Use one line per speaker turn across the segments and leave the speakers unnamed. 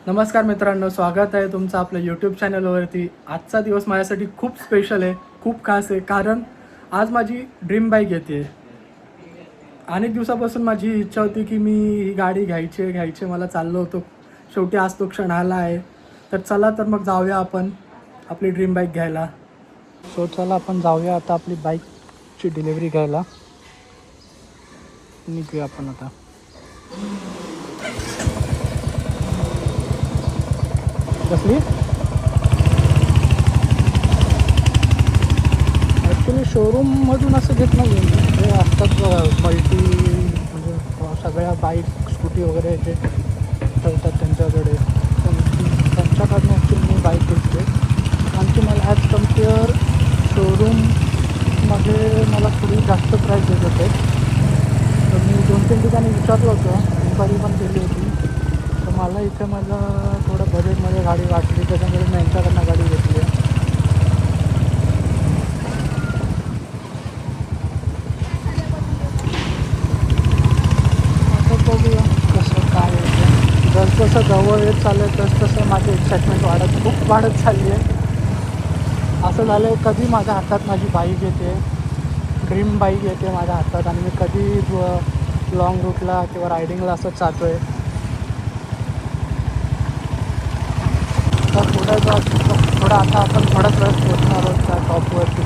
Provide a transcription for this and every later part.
नमस्कार मित्रांनो, स्वागत आहे तुमचं आपल्या यूट्यूब चॅनलवरती. आजचा दिवस माझ्यासाठी खूप स्पेशल आहे, खूप खास आहे. कारण आज माझी ड्रीम बाईक येते. अनेक दिवसापासून माझी इच्छा होती की मी ही गाडी घ्यायची मला चाललो होतो. शेवटी आज तो क्षण आला आहे. तर चला तर मग जाऊया आपण आपली ड्रीम बाईक घ्यायला. सो चला आपण जाऊया आता आपली बाईकची डिलिव्हरी घ्यायला. निघूया आपण आता. कसली ॲक्च्युली शोरूममधून असं घेत नाही आहे. हे असतात मल्टी, म्हणजे सगळ्या बाईक स्कूटी वगैरे जे ठेवतात त्यांच्याकडे, त्यांच्याकडनं ॲक्च्युली मी बाईक घेतली. आणखी मला ॲज कम्पेअर शोरूममध्ये मला थोडी जास्त प्राईस देत होते. तर मी 2-3 ठिकाणी विचारलं होतं, इन्क्वायरी पण केली होती. तर मला इथे मला थोडं बजेटमध्ये गाडी वाटली, त्याच्यामुळे मी यांच्याकडनं गाडी घेतली आहे. आता बघूया कसं काय आहे. जसं जवळ येत चाललं आहे तसं माझी एक्साइटमेंट खूप वाढत चालली आहे. असं झालं आहे, कधी माझ्या हातात माझी बाईक येते, ड्रीम बाईक येते माझ्या हातात, आणि मी कधी लॉंग रूटला किंवा रायडिंगला असं जातो आहे. तर थोडं आता आपण थोड्याच वेळात पोहोचणार आहोत त्या टॉपवरती.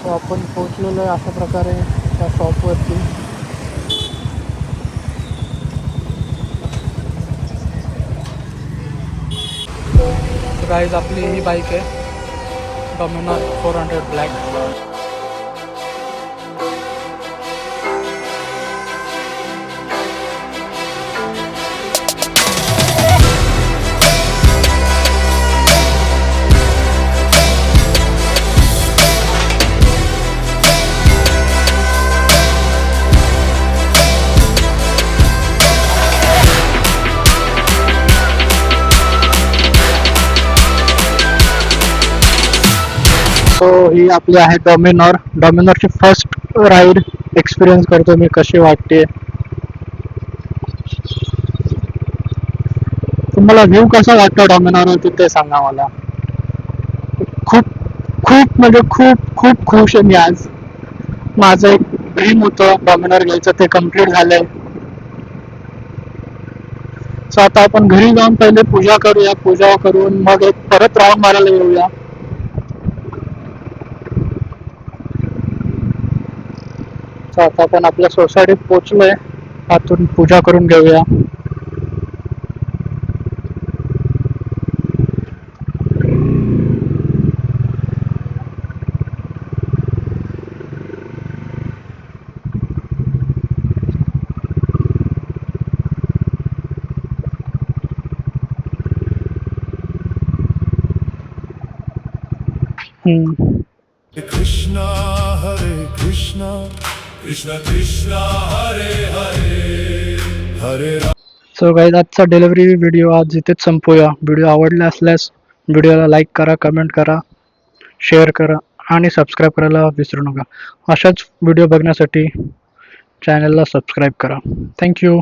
सो आपण पोचलेलो आहे अशा प्रकारे त्या शॉपवरती. गाईज आपली ही बाईक आहे, डॉमिनर 400 ब्लॅक. सो ही आपली आहे डॉमिनरची फर्स्ट राईड एक्सपिरियन्स करतो मी, कशी वाटते. तुम्हाला व्ह्यू कसा वाटतो डॉमिनरवरती ते सांगा मला. खूप खूप म्हणजे खूप खूप खुश आहे मी आज. माझं एक ड्रीम होतं डॉमिनर घ्यायचं, ते कम्प्लीट झालंय. सो आता आपण घरी जाऊन पहिले पूजा करूया, पूजा करून मग एक परत राऊंड मारायला येऊया. आता आपण आपल्या सोसायटीत पोहोचलोय, आतून पूजा करून घेऊया.
कृष्णा हरे कृष्णा कृष्णा कृष्णा हरे हरे हरे राम.
सो गाईज आजचा डिलिव्हरी व्हिडिओ आज इथेच संपूया. व्हिडिओ आवडला असल्यास व्हिडिओला लाईक करा, कमेंट करा, शेअर करा आणि सबस्क्राईब करायला विसरू नका. अशाच व्हिडिओ बघण्यासाठी चॅनलला सबस्क्राईब करा. थँक्यू.